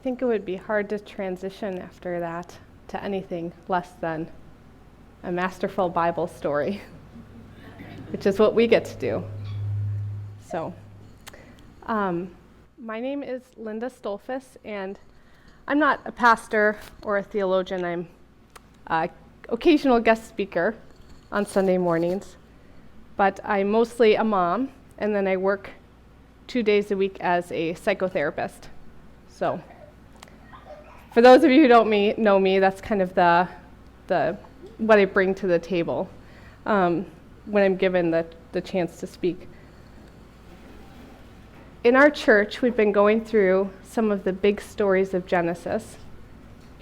think it would be hard to transition after that to anything less than a masterful Bible story, which is what we get to do. So, my name is Linda Stolfus, and I'm not a pastor or a theologian. I'm an occasional guest speaker on Sunday mornings, but I'm mostly a mom, and then I work 2 days a week as a psychotherapist. So, for those of you who don't know me, that's kind of the what I bring to the table when I'm given the chance to speak. In our church, we've been going through some of the big stories of Genesis,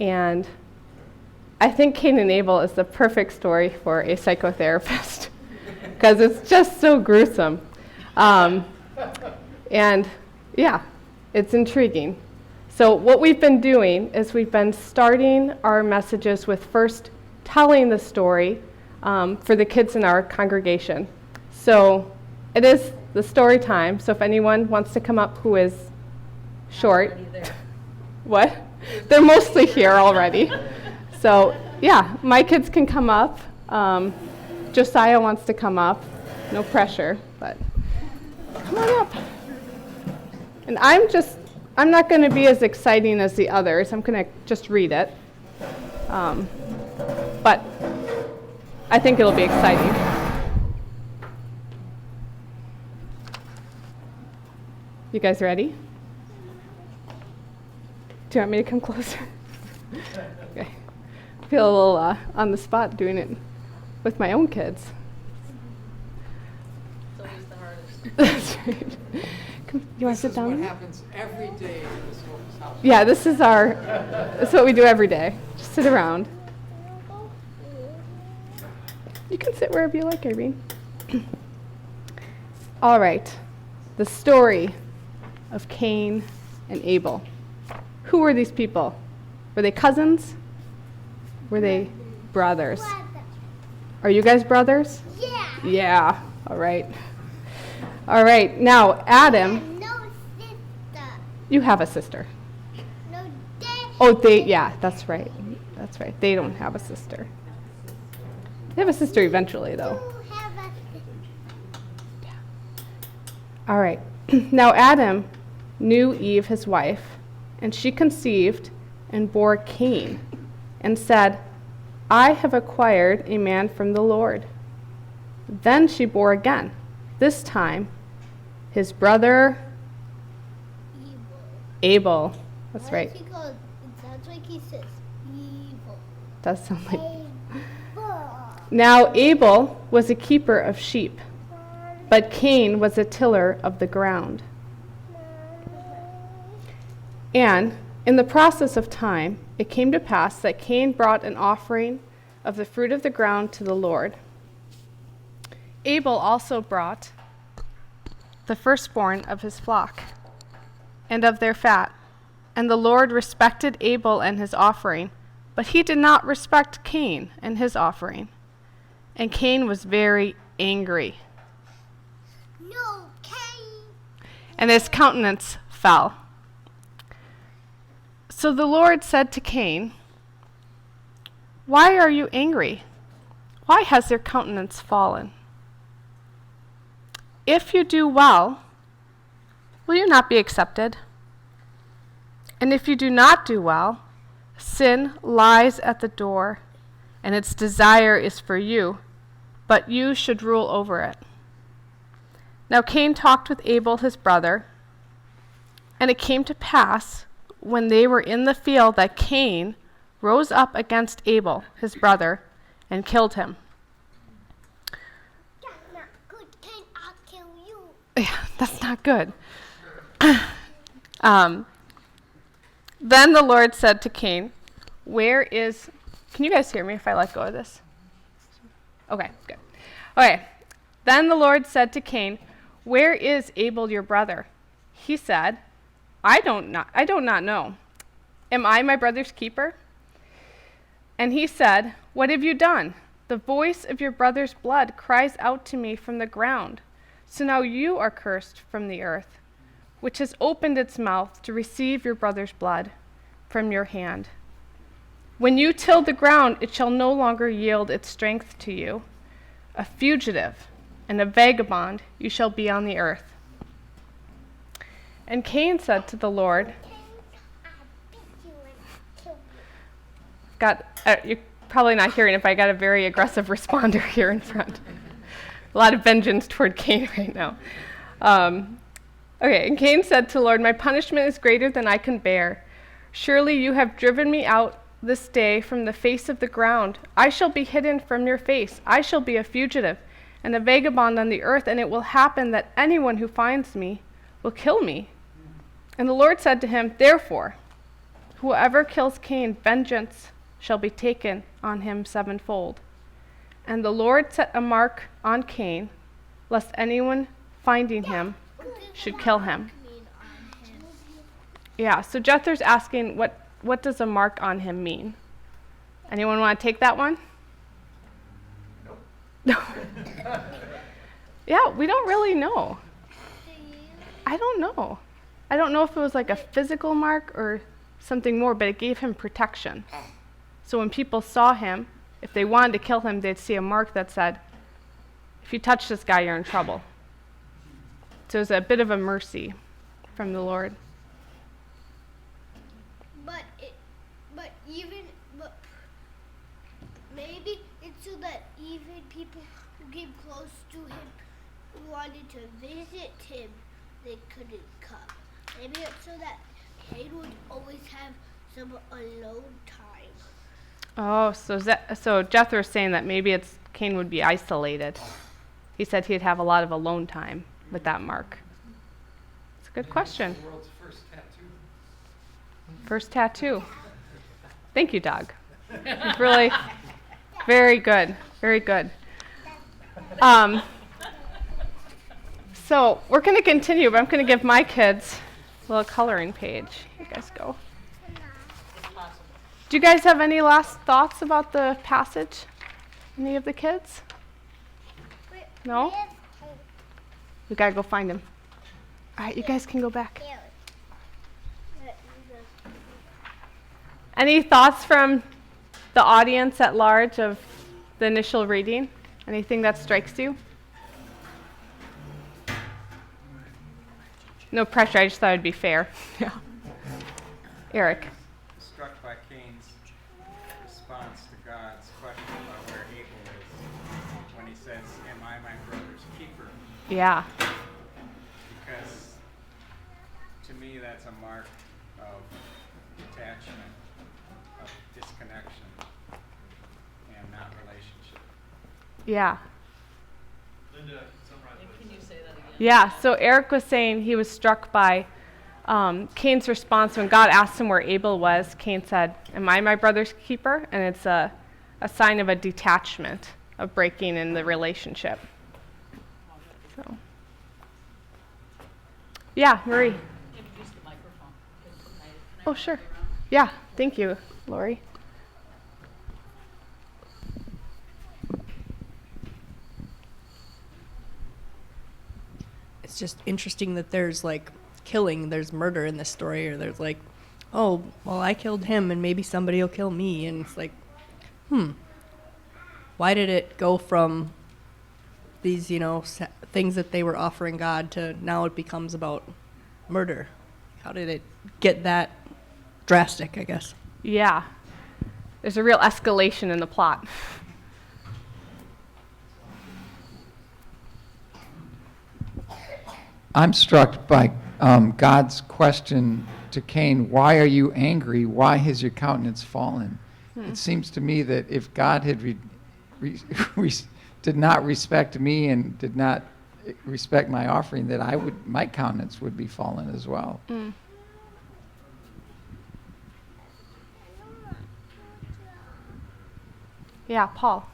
and I think Cain and Abel is the perfect story for a psychotherapist because it's just so gruesome. And yeah, it's intriguing. So what we've been doing is we've been starting our messages with first telling the story for the kids in our congregation. So it is the story time. So if anyone wants to come up who is short. What? They're mostly here already. So yeah, my kids can come up. Josiah wants to come up. No pressure, but come on up. And I'm not going to be as exciting as the others. I'm going to just read it. But I think it'll be exciting. You guys ready? Do you want me to come closer? Okay. I feel a little on the spot doing it with my own kids. It's always the hardest. That's right. You want to sit down? This is what happens every day in this woman's house. Yeah, this is what we do every day. Just sit around. You can sit wherever you like, Irene. All right. The story of Cain and Abel. Who were these people? Were they cousins? Were they brothers? Are you guys brothers? Yeah. Yeah. All right. All right. Now, Adam. No sister. You have a sister. No dad. Oh, yeah, that's right. That's right. They don't have a sister. They have a sister eventually, though. You have a sister. All right. Now, Adam knew Eve, his wife, and she conceived and bore Cain and said, I have acquired a man from the Lord. Then she bore again, this time his brother Abel. That's right. It sounds like he says evil. Does sound like. Abel. Now Abel was a keeper of sheep, but Cain was a tiller of the ground. And in the process of time, it came to pass that Cain brought an offering of the fruit of the ground to the Lord. Abel also brought the firstborn of his flock and of their fat. And the Lord respected Abel and his offering, but he did not respect Cain and his offering. And Cain was very angry, No, Cain. and his countenance fell. So the Lord said to Cain, Why are you angry? Why has your countenance fallen? If you do well, will you not be accepted? And if you do not do well, sin lies at the door, and its desire is for you, but you should rule over it. Now Cain talked with Abel his brother, and it came to pass, when they were in the field, that Cain rose up against Abel his brother and killed him. That's not good, Cain. I'll kill you. Yeah, that's not good. Then the Lord said to Cain, can you guys hear me if I let go of this? Okay, good. Okay. Then the Lord said to Cain, where is Abel your brother? He said, I do not know. Am I my brother's keeper? And he said, what have you done? The voice of your brother's blood cries out to me from the ground. So now you are cursed from the earth, which has opened its mouth to receive your brother's blood. from your hand. When you till the ground, it shall no longer yield its strength to you. A fugitive and a vagabond you shall be on the earth. And Cain said to the Lord, you're probably not hearing it, but I got a very aggressive responder here in front. A lot of vengeance toward Cain right now. Okay, and Cain said to the Lord, my punishment is greater than I can bear. Surely you have driven me out this day from the face of the ground. I shall be hidden from your face. I shall be a fugitive and a vagabond on the earth, and it will happen that anyone who finds me will kill me. And the Lord said to him, therefore, whoever kills Cain, vengeance shall be taken on him sevenfold. And the Lord set a mark on Cain, lest anyone finding him should kill him. Yeah, so Jethro's asking, what does a mark on him mean? Anyone want to take that one? No. Yeah, we don't really know. I don't know. I don't know if it was like a physical mark or something more, but it gave him protection. So when people saw him, if they wanted to kill him, they'd see a mark that said, if you touch this guy, you're in trouble. So it was a bit of a mercy from the Lord. But maybe it's so that even people who came close to him, who wanted to visit him, they couldn't come. Maybe it's so that Cain would always have some alone time. Oh, so Jethro's saying that maybe Cain would be isolated. He said he'd have a lot of alone time with that mark. It's a good question. The world's first tattoo. First tattoo. Thank you, Doug. It's really very good. Very good. So we're going to continue, but I'm going to give my kids a little coloring page. You guys go. Do you guys have any last thoughts about the passage? Any of the kids? No? We got to go find him. All right, you guys can go back. Any thoughts from the audience at large of the initial reading? Anything that strikes you? No pressure, I just thought it'd be fair. Yeah. Eric. Struck by Cain's response to God's question about where Abel is when he says, am I my brother's keeper? Yeah. Because to me that's a mark of detachment, of disconnection, and not relationship. Yeah. Linda, summarize. Can you say that again? Yeah, so Eric was saying he was struck by Cain's response when God asked him where Abel was. Cain said, am I my brother's keeper? And it's a sign of a detachment, of breaking in the relationship. So, yeah, Marie. Use the microphone. Can I Oh, sure. Yeah, thank you, Lori. It's just interesting that there's like killing, there's murder in this story, or there's like, oh, well, I killed him and maybe somebody will kill me. And it's like, why did it go from these, things that they were offering God to now it becomes about murder? How did it get that drastic, I guess? Yeah. There's a real escalation in the plot. I'm struck by God's question to Cain, why are you angry? Why has your countenance fallen? It seems to me that if God had did not respect me and did not respect my offering, that my countenance would be fallen as well. Yeah, Paul.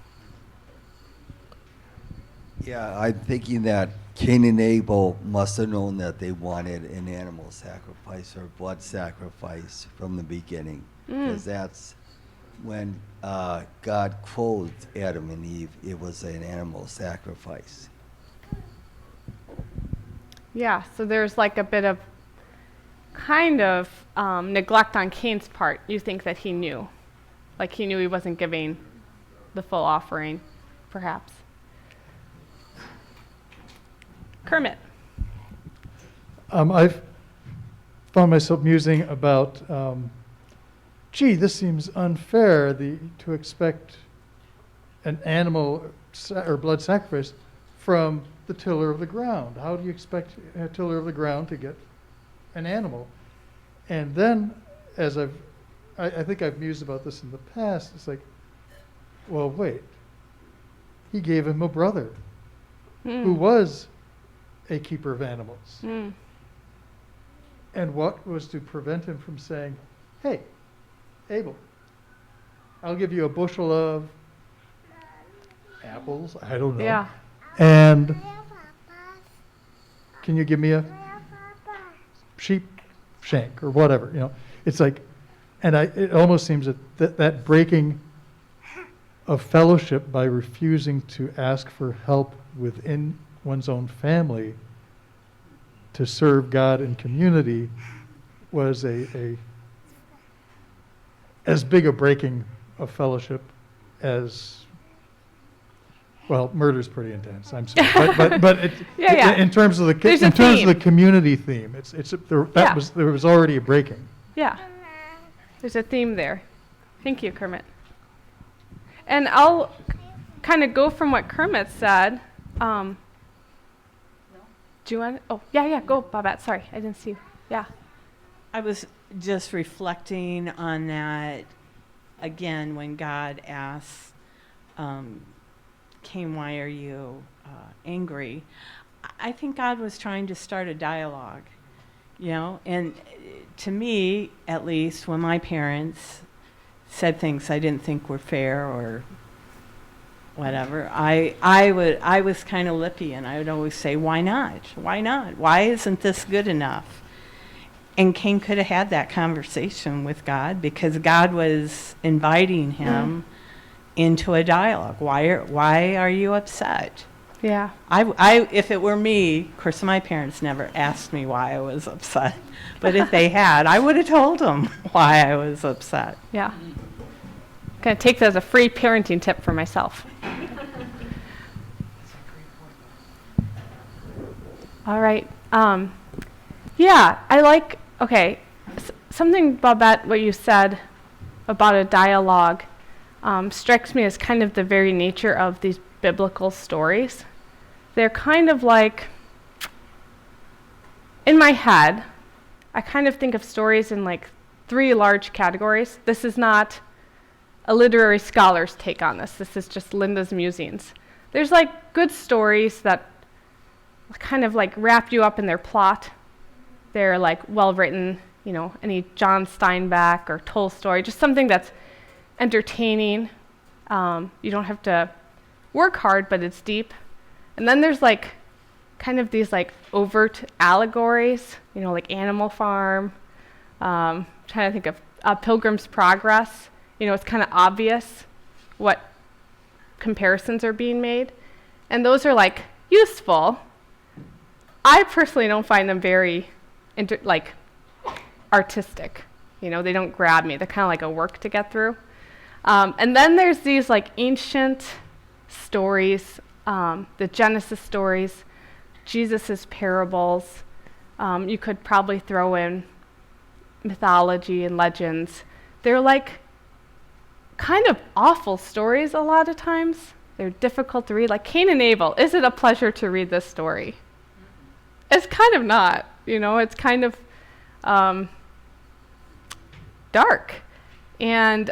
Yeah, I'm thinking that Cain and Abel must have known that they wanted an animal sacrifice or blood sacrifice from the beginning, because that's when God clothed Adam and Eve. It was an animal sacrifice. Yeah, so there's like a bit of kind of neglect on Cain's part. You think that he knew. Like he knew he wasn't giving the full offering, perhaps. Kermit. I've found myself musing about, gee, this seems unfair to expect an animal or blood sacrifice from the tiller of the ground. How do you expect a tiller of the ground to get an animal? And then, as I think I've mused about this in the past, it's like, well, wait. He gave him a brother who was a keeper of animals. Mm. And what was to prevent him from saying, hey, Abel, I'll give you a bushel of apples, I don't know. Yeah. And can you give me a sheep shank or whatever, you know? It's like, and it almost seems that breaking of fellowship by refusing to ask for help within one's own family to serve God and community was as big a breaking of fellowship as, well, murder's pretty intense. I'm sorry, but Yeah. in terms of the There's a in terms of the theme. community theme, there was already a breaking. Yeah. There's a theme there. Thank you, Kermit. And I'll kind of go from what Kermit said. Do you want? Oh, yeah. Go, Babette. Sorry, I didn't see you. Yeah. I was just reflecting on that again when God asks Cain, why are you angry? I think God was trying to start a dialogue, you know, and to me, at least, when my parents said things I didn't think were fair or whatever, I was kind of lippy, and I would always say, why not? Why not? Why isn't this good enough? And Cain could have had that conversation with God because God was inviting him into a dialogue. Why are you upset? Yeah. If it were me, of course, my parents never asked me why I was upset, but if they had, I would have told them why I was upset. Yeah. Gonna take that as a free parenting tip for myself. All right. Yeah, I like, okay, something, Babette, what you said about a dialogue strikes me as kind of the very nature of these biblical stories. They're kind of like, in my head, I kind of think of stories in like 3 large categories. This is not a literary scholar's take on this. This is just Linda's musings. There's like good stories that kind of like wrap you up in their plot. They're like well written, you know, any John Steinbeck or Tolstoy, just something that's entertaining. You don't have to work hard, but it's deep. And then there's like kind of these like overt allegories, you know, like Animal Farm. Trying to think of Pilgrim's Progress. You know, it's kind of obvious what comparisons are being made. And those are like useful. I personally don't find them very artistic. You know, they don't grab me. They're kind of like a work to get through. And then there's these like ancient stories, the Genesis stories, Jesus's parables. You could probably throw in mythology and legends. They're like kind of awful stories a lot of times. They're difficult to read. Like Cain and Abel, is it a pleasure to read this story? It's kind of not, you know, it's kind of dark and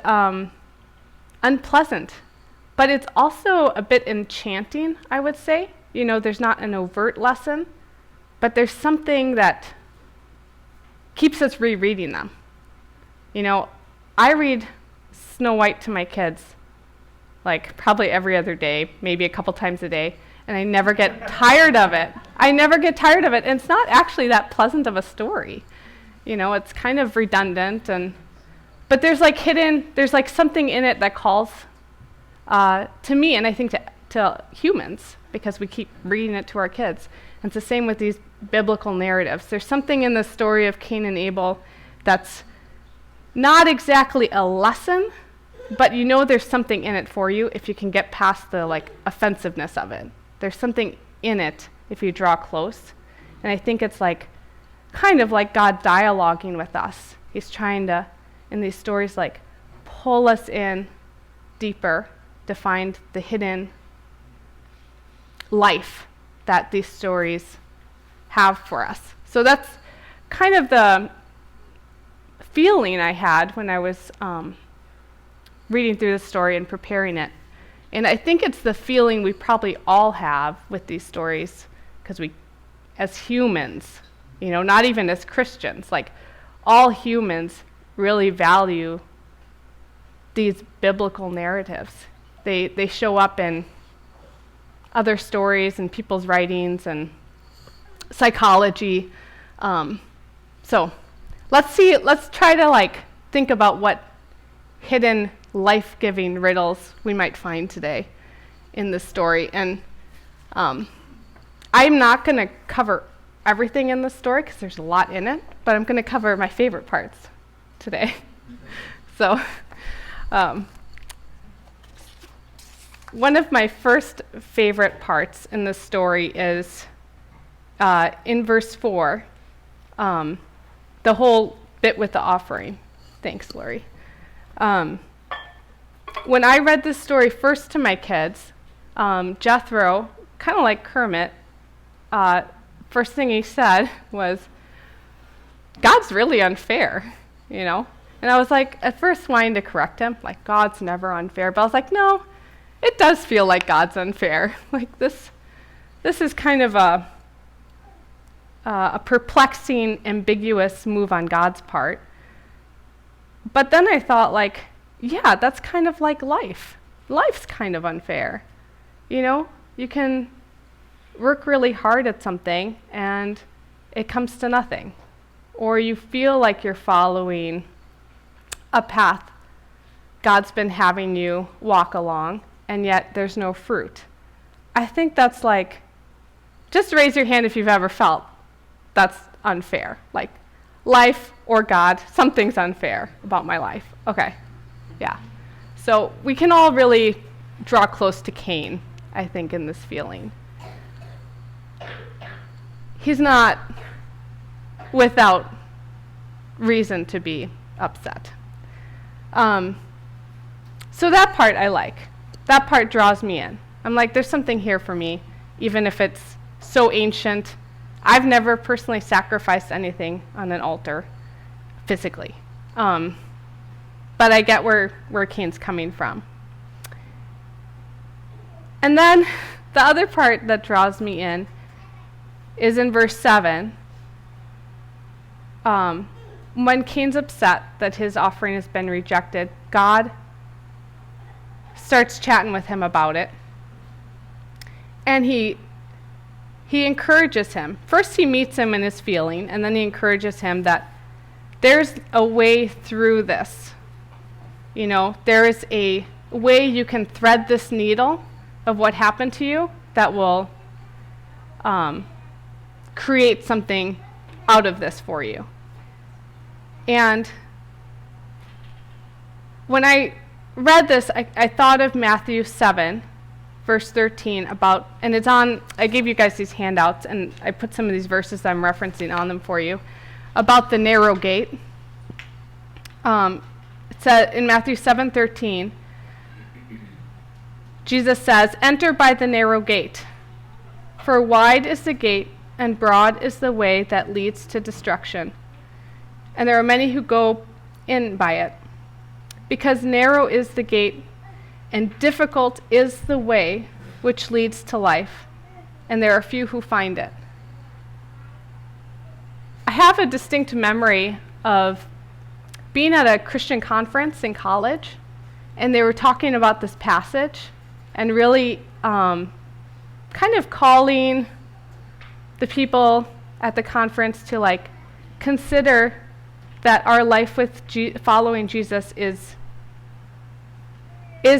unpleasant. But it's also a bit enchanting, I would say. You know, there's not an overt lesson, but there's something that keeps us rereading them. You know, I read Snow White to my kids like probably every other day, maybe a couple times a day, and I never get tired of it. And it's not actually that pleasant of a story. You know, it's kind of redundant, but there's like something in it that calls to me, and I think to humans, because we keep reading it to our kids. And it's the same with these biblical narratives. There's something in the story of Cain and Abel that's not exactly a lesson, but you know there's something in it for you if you can get past the offensiveness of it. There's something in it if you draw close. And I think it's kind of like God dialoguing with us. He's trying to, in these stories, pull us in deeper to find the hidden life that these stories have for us. So that's kind of the feeling I had when I was reading through the story and preparing it. And I think it's the feeling we probably all have with these stories, because we, as humans, not even as Christians, all humans really value these biblical narratives. They show up in other stories and people's writings and psychology. So let's try to think about what hidden life-giving riddles we might find today in this story. And I'm not going to cover everything in the story because there's a lot in it, but I'm going to cover my favorite parts today. So one of my first favorite parts in the story is in verse 4, the whole bit with the offering. Thanks, Lori. When I read this story first to my kids, Jethro, kind of like Kermit, first thing he said was, God's really unfair, And I was at first wanting to correct him, God's never unfair. But I was no, it does feel like God's unfair. This is kind of a perplexing, ambiguous move on God's part. But then I thought, yeah, that's kind of like life. Life's kind of unfair. You can work really hard at something and it comes to nothing. Or you feel like you're following a path God's been having you walk along, and yet there's no fruit. I think that's just raise your hand if you've ever felt that's unfair. Life or God, something's unfair about my life. Okay, yeah. So we can all really draw close to Cain, I think, in this feeling. He's not without reason to be upset. So that part I like. That part draws me in. I'm there's something here for me, even if it's so ancient. I've never personally sacrificed anything on an altar, physically. But I get where Cain's coming from. And then the other part that draws me in is in verse 7. When Cain's upset that his offering has been rejected, God starts chatting with him about it. And he encourages him. First he meets him in his feeling, and then he encourages him that there's a way through this. There is a way you can thread this needle of what happened to you that will create something out of this for you. And when I read this, I thought of Matthew 7, verse 13 about, and it's on, I gave you guys these handouts, and I put some of these verses that I'm referencing on them for you, about the narrow gate. It said in Matthew 7:13, Jesus says, "Enter by the narrow gate, for wide is the gate and broad is the way that leads to destruction, and there are many who go in by it. Because narrow is the gate and difficult is the way which leads to life, and there are few who find it." I have a distinct memory of being at a Christian conference in college, and they were talking about this passage and really kind of calling the people at the conference to consider that our life with following Jesus is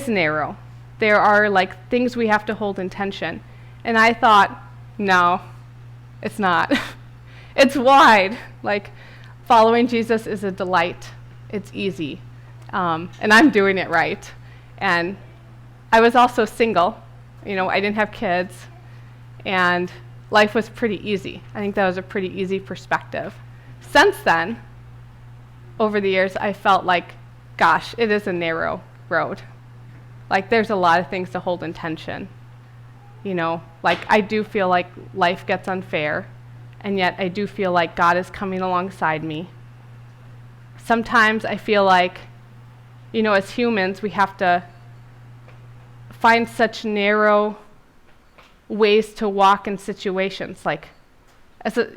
narrow. There are things we have to hold in tension. And I thought, no, It's not. It's wide. Like, following Jesus is a delight. It's easy. And I'm doing it right. And I was also single. You know, I didn't have kids. And life was pretty easy. I think that was a pretty easy perspective. Since then, over the years, I felt like, gosh, it is a narrow road. Like, there's a lot of things to hold in tension. You know, like, I do feel like life gets unfair, and yet I do feel like God is coming alongside me. Sometimes I feel like, you know, as humans, we have to find such narrow ways to walk in situations. Like, as a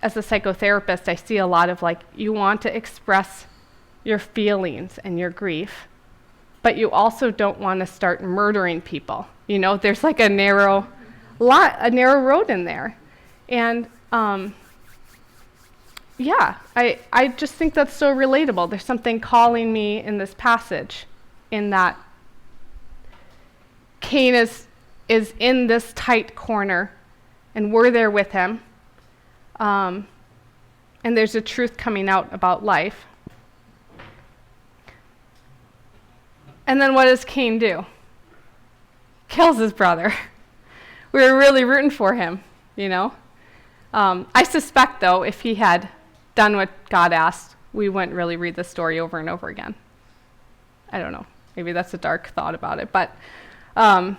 psychotherapist, I see a lot of, like, you want to express your feelings and your grief, but you also don't want to start murdering people. You know, there's like a narrow road in there. And I just think that's so relatable. There's something calling me in this passage, in that Cain is in this tight corner, and we're there with him. And there's a truth coming out about life. And then what does Cain do? Kills his brother. We were really rooting for him, you know. I suspect, though, if he had done what God asked, we wouldn't really read the story over and over again. I don't know. Maybe that's a dark thought about it. But now,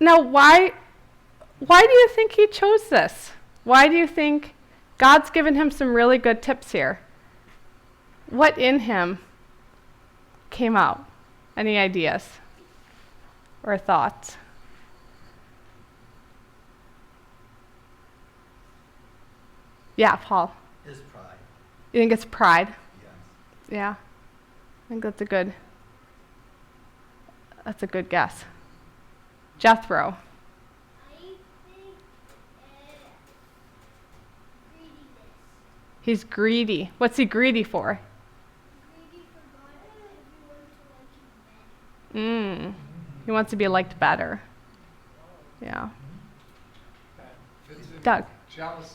why do you think he chose this? Why do you think God's given him some really good tips here? What in him came out? Any ideas or thoughts? Yeah, Paul. His pride. You think it's pride? Yes. Yeah. I think that's a good guess. Jethro. I think greediness. He's greedy. What's he greedy for? Greedy for God and everyone to like him better. He wants to be liked better. Yeah. Doug. Jealousy.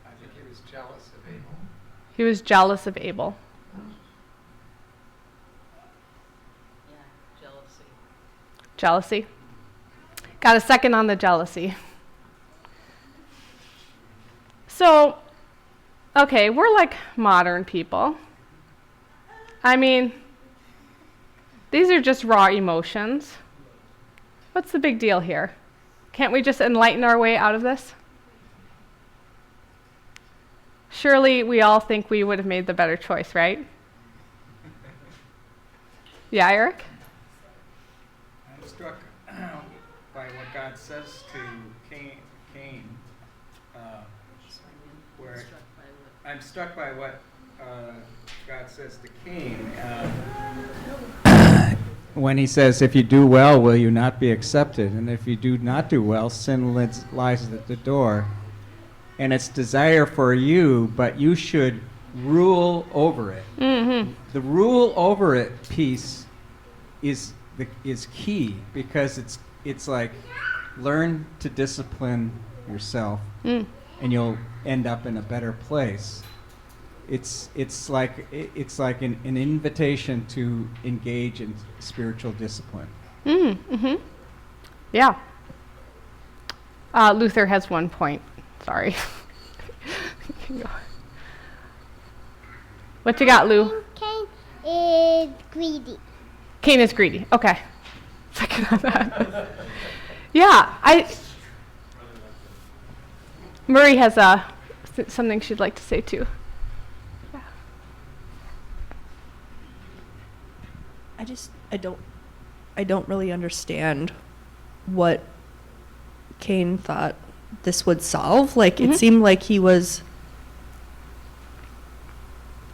I think he was jealous of Abel. He was jealous of Abel. Yeah, jealousy. Jealousy. Got a second on the jealousy. So, okay, we're like modern people. I mean, these are just raw emotions. What's the big deal here? Can't we just enlighten our way out of this? Surely we all think we would have made the better choice, right? Yeah, Eric? I'm struck by what God says to Cain. Where I'm struck by what God says to Cain. When he says, if you do well, will you not be accepted? And if you do not do well, sin lies at the door. And it's desire for you, but you should rule over it. Mm-hmm. The rule over it piece is key, because it's like, learn to discipline yourself, and you'll end up in a better place. It's like an invitation to engage in spiritual discipline. Mm-hmm. Yeah. Luther has one point. Sorry. What you got, Lou? Cain is greedy. Cain is greedy. Okay. Second on that. Yeah, Marie has something she'd like to say too. Yeah. I don't really understand what Cain thought this would solve. Like, it seemed like he was,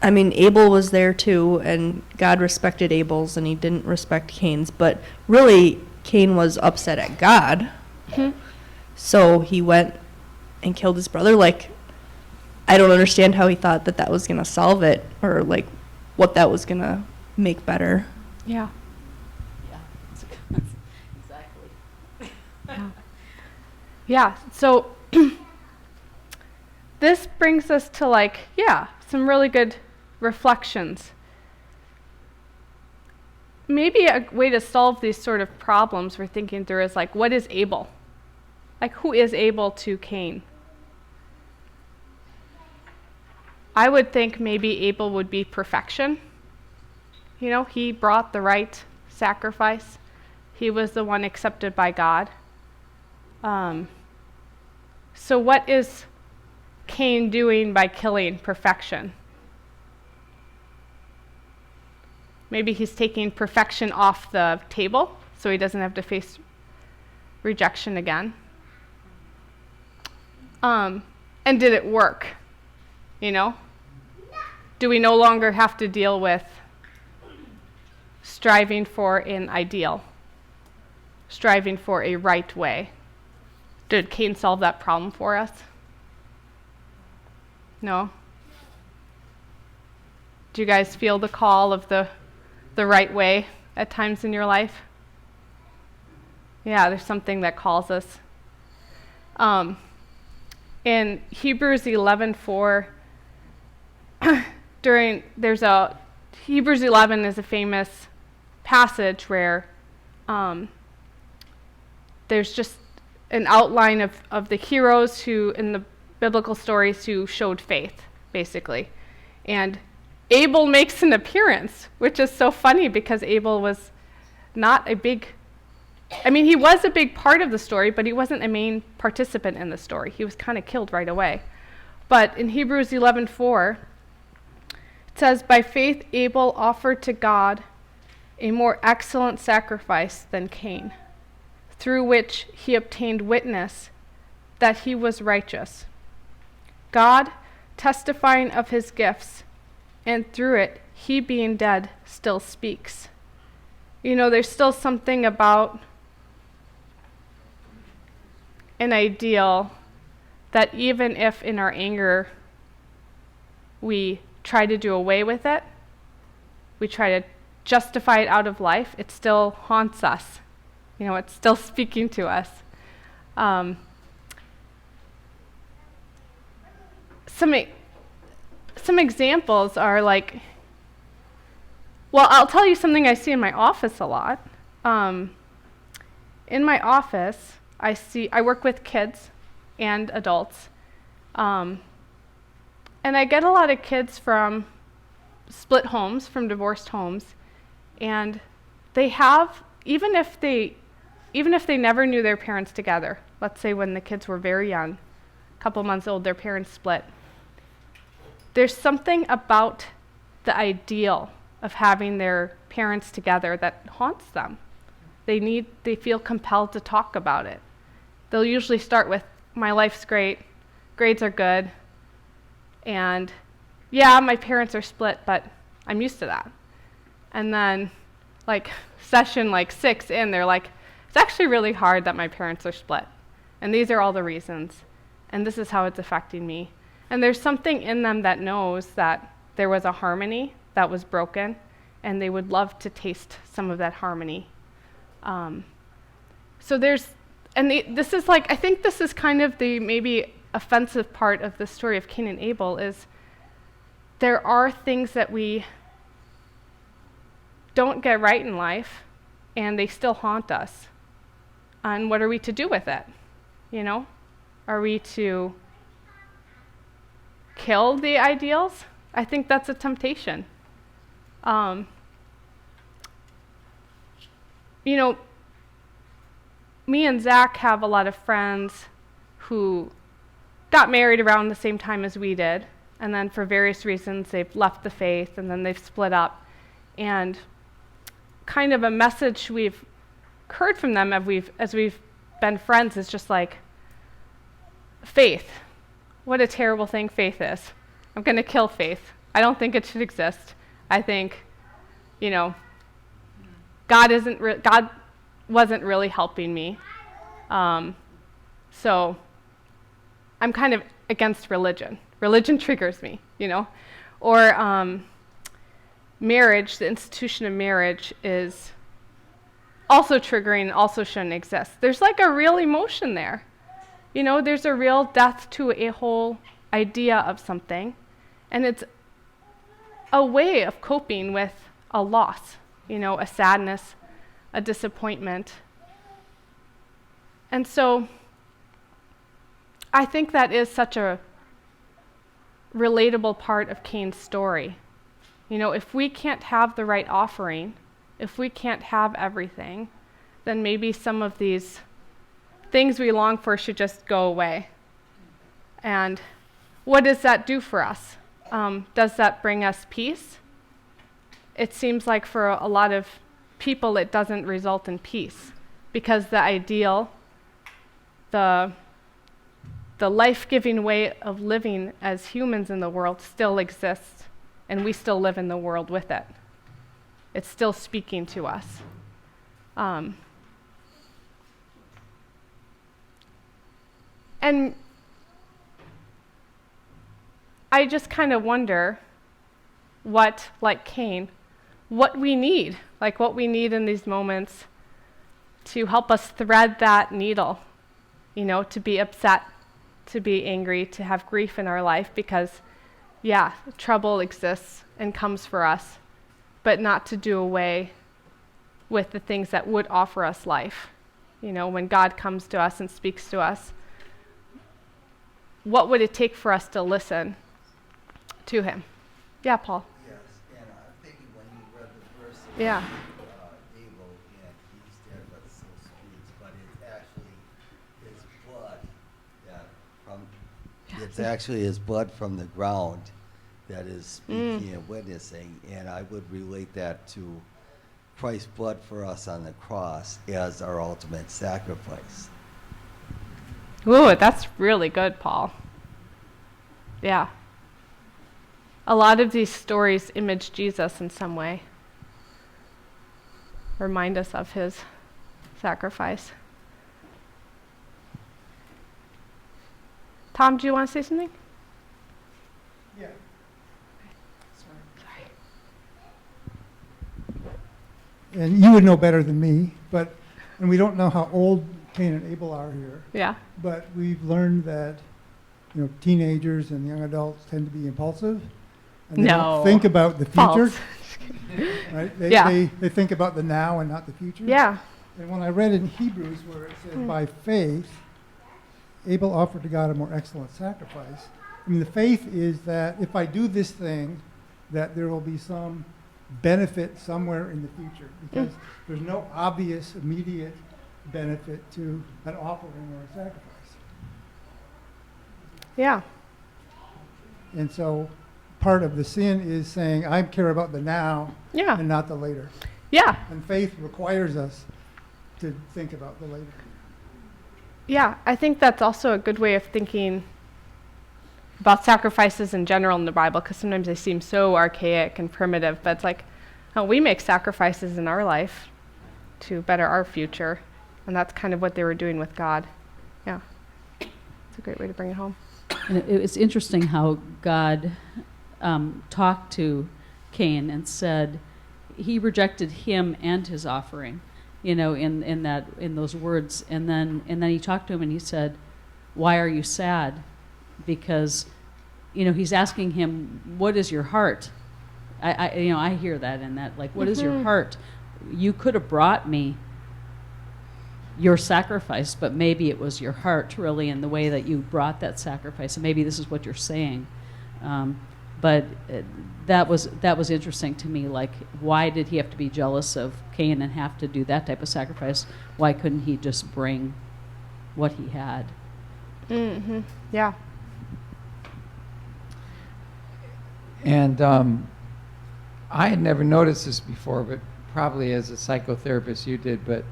I mean, Abel was there too, and God respected Abel's, and he didn't respect Cain's, but really, Cain was upset at God. So he went and killed his brother. Like, I don't understand how he thought that was going to solve it, or like what that was going to make better. Yeah. Yeah, exactly. Yeah. So this brings us to some really good reflections. Maybe a way to solve these sort of problems we're thinking through is what is Abel? Who is Abel to Cain? I would think maybe Abel would be perfection. He brought the right sacrifice. He was the one accepted by God. So what is Cain doing by killing perfection? Maybe he's taking perfection off the table so he doesn't have to face rejection again. And did it work? Do we no longer have to deal with striving for an ideal, striving for a right way? Did Cain solve that problem for us? No? Do you guys feel the call of the right way at times in your life? Yeah, there's something that calls us. In Hebrews 11:4, Hebrews 11 is a famous passage where there's just an outline of the heroes who, in the biblical stories, who showed faith, basically. And Abel makes an appearance, which is so funny because Abel was not he was a big part of the story, but he wasn't a main participant in the story. He was kind of killed right away. But in Hebrews 11:4, it says, "By faith Abel offered to God a more excellent sacrifice than Cain, through which he obtained witness that he was righteous, God testifying of his gifts, and through it he being dead still speaks." There's still something about an ideal that even if in our anger we try to do away with it, we try to justify it out of life, it still haunts us. It's still speaking to us. Some examples are I'll tell you something I see in my office a lot. In my office, I work with kids and adults, and I get a lot of kids from split homes, from divorced homes, and they have, even if they never knew their parents together, let's say when the kids were very young, a couple months old, their parents split, there's something about the ideal of having their parents together that haunts them. They feel compelled to talk about it. They'll usually start with, "My life's great, grades are good, and yeah, my parents are split, but I'm used to that." And then session 6 in, they're like, "It's actually really hard that my parents are split, and these are all the reasons, and this is how it's affecting me." And there's something in them that knows that there was a harmony that was broken, and they would love to taste some of that harmony. This is I think this is kind of the maybe offensive part of the story of Cain and Abel, is there are things that we don't get right in life, and they still haunt us. And what are we to do with it? Are we to kill the ideals? I think that's a temptation. Me and Zach have a lot of friends who got married around the same time as we did, and then for various reasons they've left the faith, and then they've split up. And kind of a message we've heard from them as we've been friends is just faith. What a terrible thing faith is. I'm going to kill faith. I don't think it should exist. I think, God wasn't really helping me. So I'm kind of against religion. Religion triggers me, Or marriage, the institution of marriage, is also triggering, also shouldn't exist. There's a real emotion there. There's a real death to a whole idea of something, and it's a way of coping with a loss, a sadness, a disappointment. And so I think that is such a relatable part of Cain's story. If we can't have the right offering, if we can't have everything, then maybe some of these things we long for should just go away. And what does that do for us? Does that bring us peace? It seems like for a lot of people it doesn't result in peace, because the ideal, the life-giving way of living as humans in the world still exists, and we still live in the world with it. It's still speaking to us. And I just kind of wonder what, like Cain, what we need in these moments to help us thread that needle, to be upset, to be angry, to have grief in our life, because, yeah, trouble exists and comes for us, but not to do away with the things that would offer us life. When God comes to us and speaks to us, what would it take for us to listen to him? Yeah, Paul. Yes, and I'm thinking when you read the verse Yeah. Abel, and he's dead but still speaks, but it's actually his blood that it's actually his blood from the ground that is speaking and witnessing, and I would relate that to Christ's blood for us on the cross as our ultimate sacrifice. Ooh, that's really good, Paul. Yeah. A lot of these stories image Jesus in some way, remind us of his sacrifice. Tom, do you want to say something? Yeah. Sorry. And you would know better than me, and we don't know how old Cain and Abel are here, Yeah. but we've learned that, teenagers and young adults tend to be impulsive. And they No. don't think about the future. False. Right? Yeah. They think about the now and not the future. Yeah. And when I read in Hebrews where it said, by faith, Abel offered to God a more excellent sacrifice. I mean, the faith is that if I do this thing, that there will be some benefit somewhere in the future, because there's no obvious, immediate benefit to an offering or a sacrifice. Yeah. And so part of the sin is saying, I care about the now Yeah. and not the later. Yeah. And faith requires us to think about the later. Yeah, I think that's also a good way of thinking about sacrifices in general in the Bible, because sometimes they seem so archaic and primitive, but it's like, oh, we make sacrifices in our life to better our future, and that's kind of what they were doing with God. Yeah, it's a great way to bring it home. And it's interesting how God talked to Cain and said he rejected him and his offering, in those words, and then he talked to him and he said, "Why are you sad?" Because, he's asking him, "What is your heart?" I hear that in that, like, what is your heart? You could have brought me your sacrifice, but maybe it was your heart, really, in the way that you brought that sacrifice. And maybe this is what you're saying. But that was interesting to me. Like, why did he have to be jealous of Cain and have to do that type of sacrifice? Why couldn't he just bring what he had? Mm-hmm. Yeah. And I had never noticed this before, but probably as a psychotherapist you did, but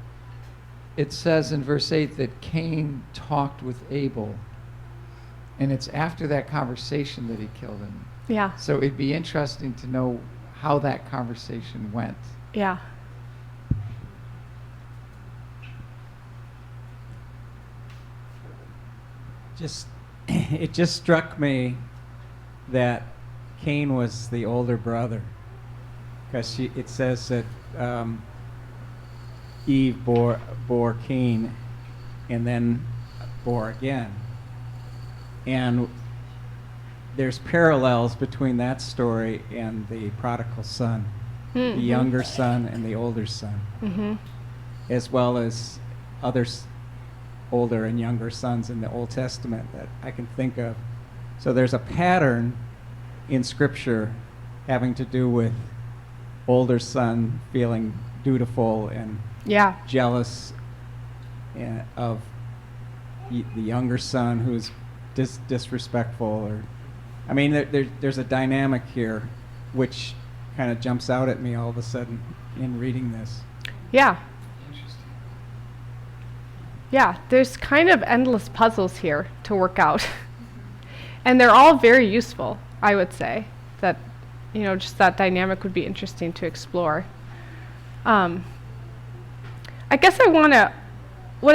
it says in verse 8 that Cain talked with Abel, and it's after that conversation that he killed him. Yeah. So it'd be interesting to know how that conversation went. Yeah. It just struck me that Cain was the older brother, because it says that Eve bore Cain and then bore again. And there's parallels between that story and the prodigal son, the younger son and the older son, as well as others, older and younger sons in the Old Testament that I can think of. So there's a pattern in Scripture having to do with older son feeling dutiful and jealous of the younger son who's disrespectful. Or, I mean, there's a dynamic here which kind of jumps out at me all of a sudden in reading this. Yeah. Yeah, there's kind of endless puzzles here to work out. And they're all very useful, I would say. That, just that dynamic would be interesting to explore. I guess what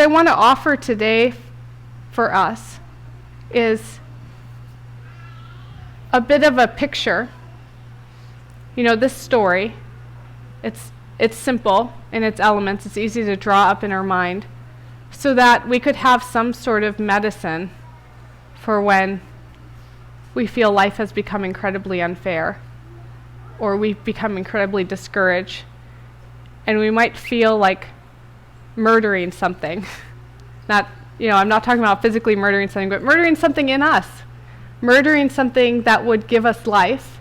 I want to offer today for us is a bit of a picture. This story, it's simple in its elements. It's easy to draw up in our mind so that we could have some sort of medicine for when we feel life has become incredibly unfair or we've become incredibly discouraged and we might feel like murdering something. I'm not talking about physically murdering something, but murdering something in us. Murdering something that would give us life,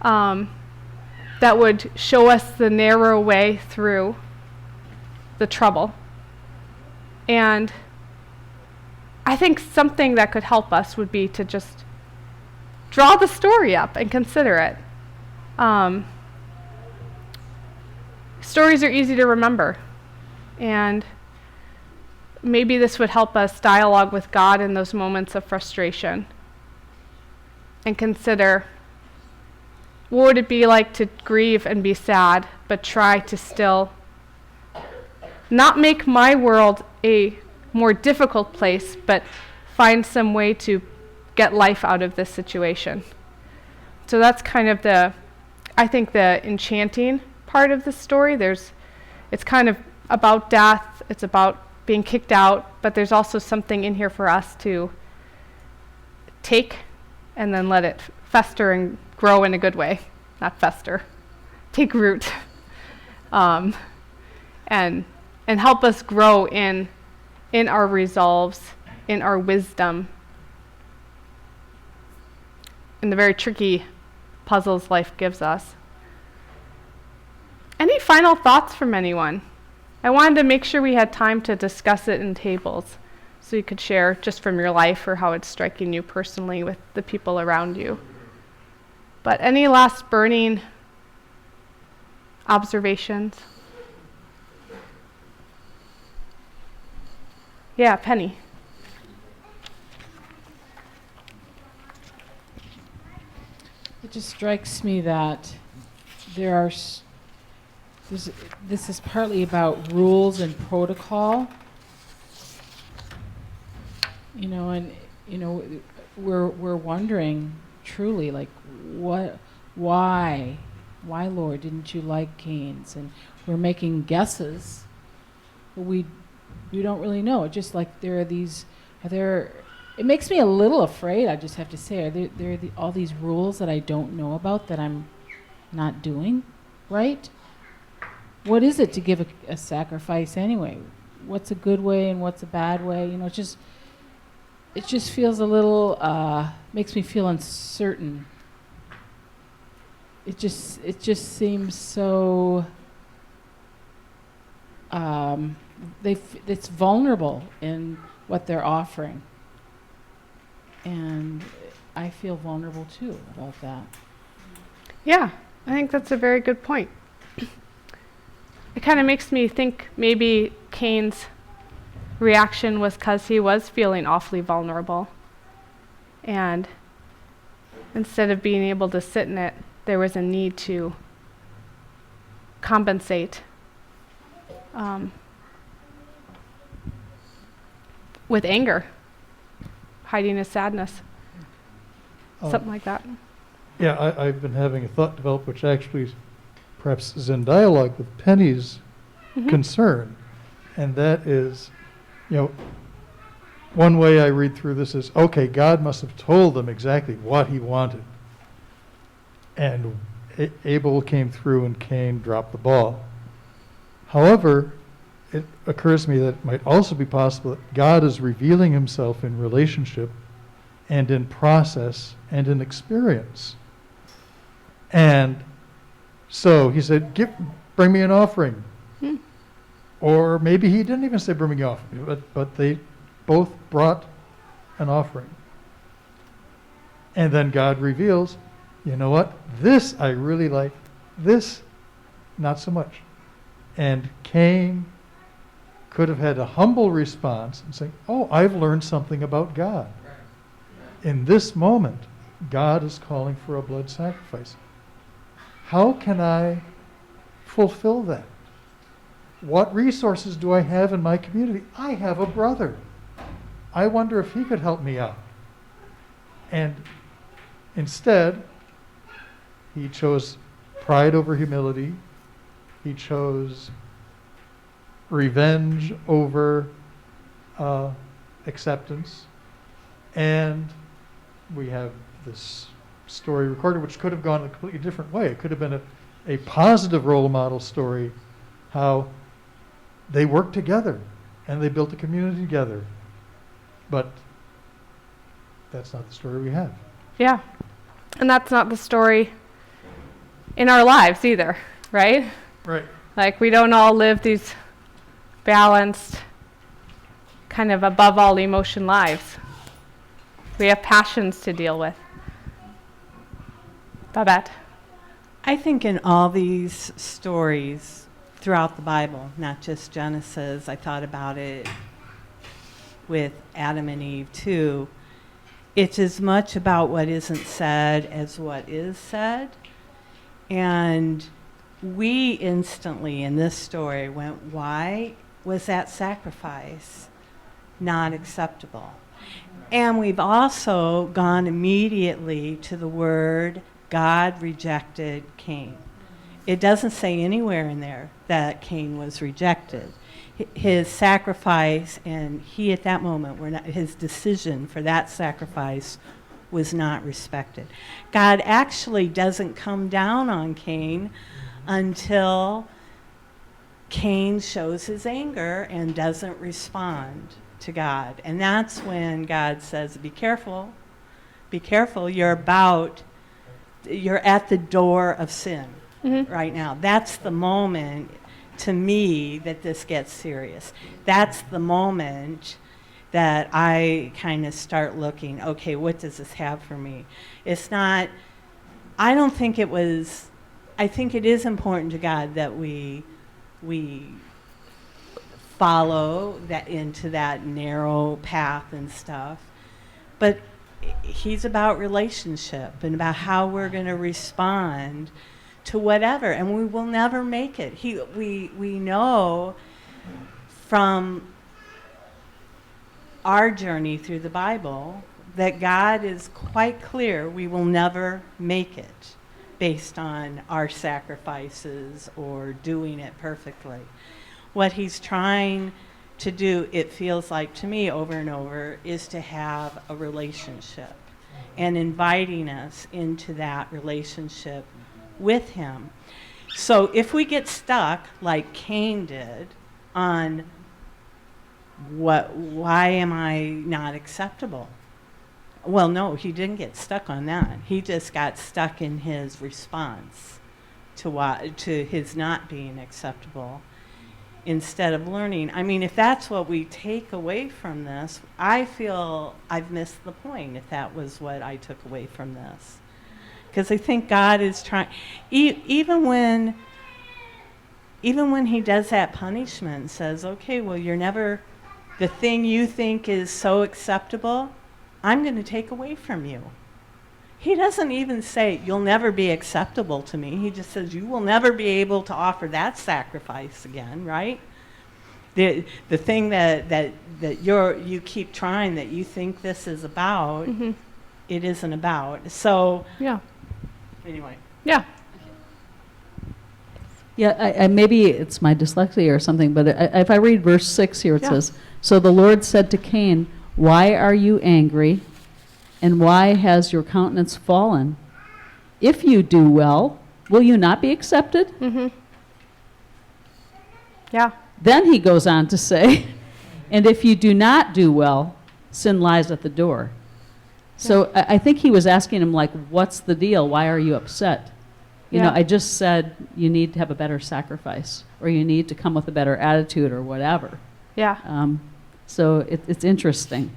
that would show us the narrow way through the trouble. And I think something that could help us would be to just draw the story up and consider it. Stories are easy to remember, and maybe this would help us dialogue with God in those moments of frustration and consider, what would it be like to grieve and be sad, but try to still not make my world a more difficult place, but find some way to get life out of this situation. So that's kind of I think the enchanting part of the story. It's kind of about death, it's about being kicked out, but there's also something in here for us to take and then let it fester and grow in a good way. Not fester, take root. And help us grow in our resolves, in our wisdom, in the very tricky puzzles life gives us. Any final thoughts from anyone? I wanted to make sure we had time to discuss it in tables, so you could share just from your life or how it's striking you personally with the people around you. But any last burning observations? Yeah, Penny. It just strikes me that this is partly about rules and protocol. We're wondering truly, like, why, Lord, didn't you like Cain's? And we're making guesses, but we don't really know. It's just like it makes me a little afraid, I just have to say. Are there all these rules that I don't know about that I'm not doing right? What is it to give a sacrifice anyway? What's a good way and what's a bad way? It just feels a little, makes me feel uncertain. It just seems so, it's vulnerable in what they're offering. And I feel vulnerable too about that. Yeah, I think that's a very good point. It kind of makes me think maybe Cain's reaction was because he was feeling awfully vulnerable. And instead of being able to sit in it, there was a need to compensate with anger, hiding his sadness, something like that. Yeah, I've been having a thought develop, which actually perhaps is in dialogue with Penny's concern, and that is, one way I read through this is, okay, God must have told them exactly what he wanted. And Abel came through and Cain dropped the ball. However, it occurs to me that it might also be possible that God is revealing himself in relationship and in process and in experience. And so he said, bring me an offering. Or maybe he didn't even say bring me an offering, but they both brought an offering. And then God reveals, you know what? This I really like. This, not so much. And Cain could have had a humble response and say, oh, I've learned something about God. In this moment, God is calling for a blood sacrifice. How can I fulfill that? What resources do I have in my community? I have a brother. I wonder if he could help me out. And instead, he chose pride over humility. He chose revenge over acceptance. And we have this story recorded, which could have gone a completely different way. It could have been a positive role model story, how they worked together and they built a community together. But that's not the story we have. Yeah. And that's not the story in our lives either, right? Right. Like, we don't all live these balanced, kind of above all emotion lives. We have passions to deal with. Babette? I think in all these stories throughout the Bible, not just Genesis, I thought about it with Adam and Eve too. It's as much about what isn't said as what is said. And we instantly in this story went, why was that sacrifice not acceptable? And we've also gone immediately to the word God rejected Cain. It doesn't say anywhere in there that Cain was rejected. His sacrifice, and he at that moment, his decision for that sacrifice was not respected. God actually doesn't come down on Cain until Cain shows his anger and doesn't respond to God. And that's when God says, be careful, you're at the door of sin right now. That's the moment, to me, that this gets serious. That's the moment that I kind of start looking, okay, what does this have for me? It's not, I don't think it was, I think it is important to God that we follow that into that narrow path and stuff. But he's about relationship and about how we're going to respond to whatever, and we will never make it. We know from our journey through the Bible that God is quite clear we will never make it based on our sacrifices or doing it perfectly. What he's trying to do, it feels like to me over and over, is to have a relationship and inviting us into that relationship with him. So if we get stuck like Cain did on why am I not acceptable? Well, no, he didn't get stuck on that. He just got stuck in his response to his not being acceptable instead of learning. I mean, if that's what we take away from this, I feel I've missed the point if that was what I took away from this. Because I think God is trying, even when he does that punishment and says, okay, well, you're never, the thing you think is so acceptable, I'm going to take away from you. He doesn't even say, you'll never be acceptable to me. He just says, you will never be able to offer that sacrifice again, right? The thing that you keep trying, that you think this is about, it isn't about. So, yeah. Anyway. Yeah. Yeah, I maybe it's my dyslexia or something, but if I read verse 6 here, it Yeah. says, so the Lord said to Cain, Why are you angry? And why has your countenance fallen? If you do well, will you not be accepted? Mm-hmm. Yeah. Then he goes on to say, and if you do not do well, sin lies at the door. So I think he was asking him, like, what's the deal? Why are you upset? You know, I just said you need to have a better sacrifice, or you need to come with a better attitude, or whatever. Yeah. So it's interesting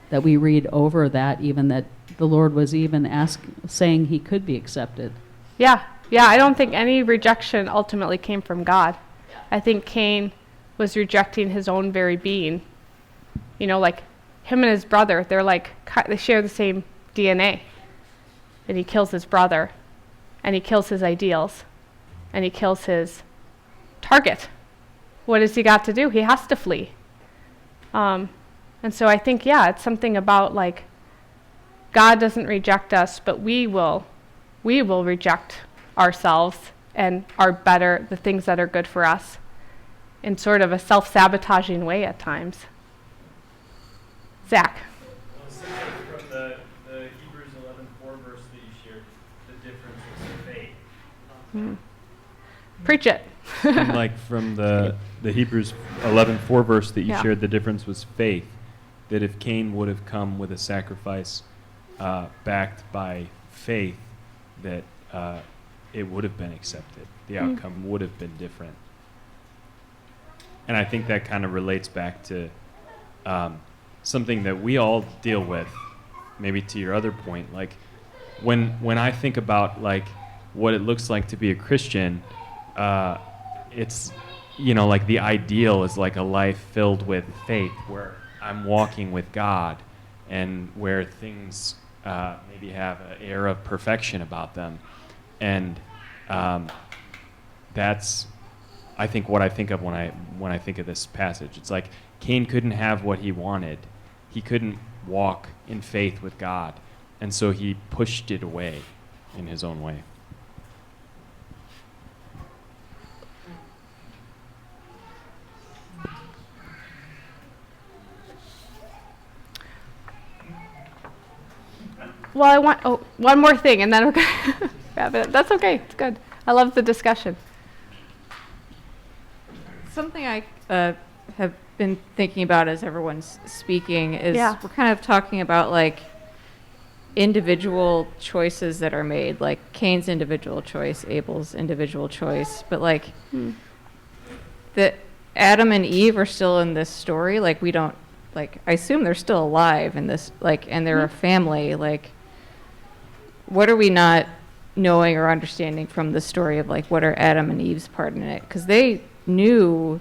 that we read over that, even that the Lord was even saying he could be accepted. Yeah. Yeah, I don't think any rejection ultimately came from God. I think Cain was rejecting his own very being. You know, like him and his brother, they share the same DNA. And he kills his brother, and he kills his ideals, and he kills his target. What has he got to do? He has to flee. And so I think, it's something about, like, God doesn't reject us, but we will reject ourselves and the things that are good for us, in sort of a self-sabotaging way at times. Zach. From the Hebrews 11:4 verse that you shared, the difference is faith. Preach it. Like from the Hebrews 11:4 verse that you shared, the difference was faith. That if Cain would have come with a sacrifice backed by faith, that it would have been accepted. The outcome would have been different. And I think that kind of relates back to something that we all deal with, maybe to your other point. Like when I think about like what it looks like to be a Christian, it's, you know, like the ideal is like a life filled with faith where I'm walking with God and where things maybe have an air of perfection about them. And that's, I think, what I think of when I think of this passage. It's like Cain couldn't have what he wanted. He couldn't walk in faith with God. And so he pushed it away in his own way. Well, I want one more thing, and then we're gonna wrap it up. That's okay. It's good. I love the discussion. Something I have been thinking about as everyone's speaking is we're kind of talking about like individual choices that are made, like Cain's individual choice, Abel's individual choice, but like that Adam and Eve are still in this story. Like we don't, like, I assume they're still alive in this, like, and they're a family. Like, what are we not knowing or understanding from the story of like what are Adam and Eve's part in it? Because they knew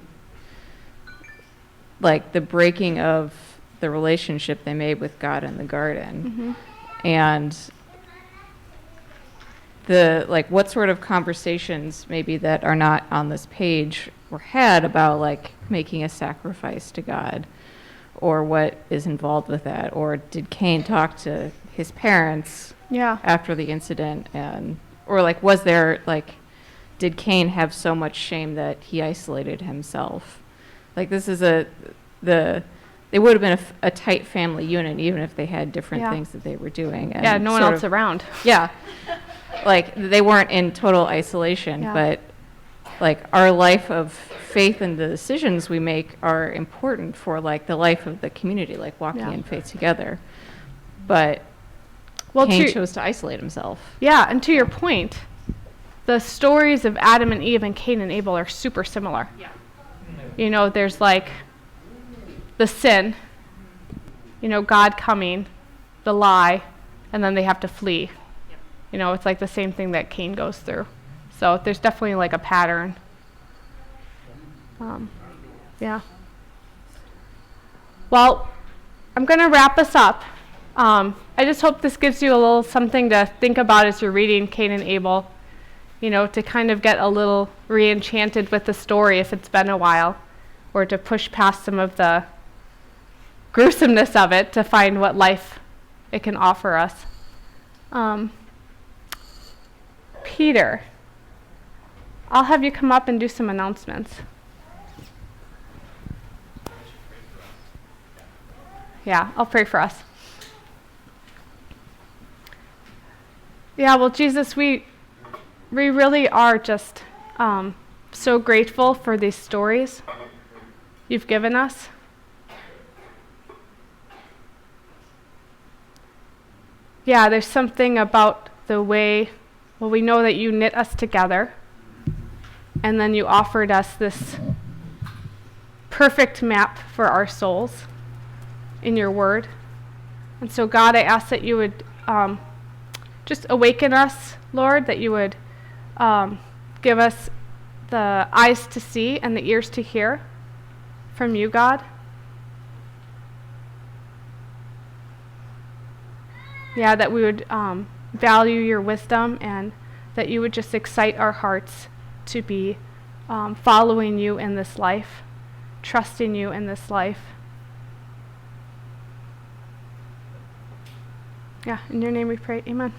like the breaking of the relationship they made with God in the garden. And the, like, what sort of conversations maybe that are not on this page were had about like making a sacrifice to God, or what is involved with that, or did Cain talk to his parents after the incident, and or like was there like, did Cain have so much shame that he isolated himself? Like this is they would have been a tight family unit even if they had different things that they were doing. And no one else around. Yeah, like they weren't in total isolation, but like our life of faith and the decisions we make are important for like the life of the community, like walking in faith together. But Cain chose to isolate himself. Yeah, and to your point, the stories of Adam and Eve and Cain and Abel are super similar. Yeah. You know, there's like the sin, you know, God coming, the lie, and then they have to flee. Yep. You know, it's like the same thing that Cain goes through. So there's definitely like a pattern. Well, I'm going to wrap us up. I just hope this gives you a little something to think about as you're reading Cain and Abel, you know, to kind of get a little re-enchanted with the story if it's been a while, or to push past some of the gruesomeness of it to find what life it can offer us. Peter, I'll have you come up and do some announcements. Yeah, I'll pray for us. Yeah, well, Jesus, we really are just so grateful for these stories you've given us. Yeah, there's something about the way, well, we know that you knit us together, and then you offered us this perfect map for our souls in your word. And so, God, I ask that you would just awaken us, Lord, that you would give us the eyes to see and the ears to hear from you, God. Yeah, that we would value your wisdom, and that you would just excite our hearts to be following you in this life, trusting you in this life. Yeah, in your name we pray. Amen.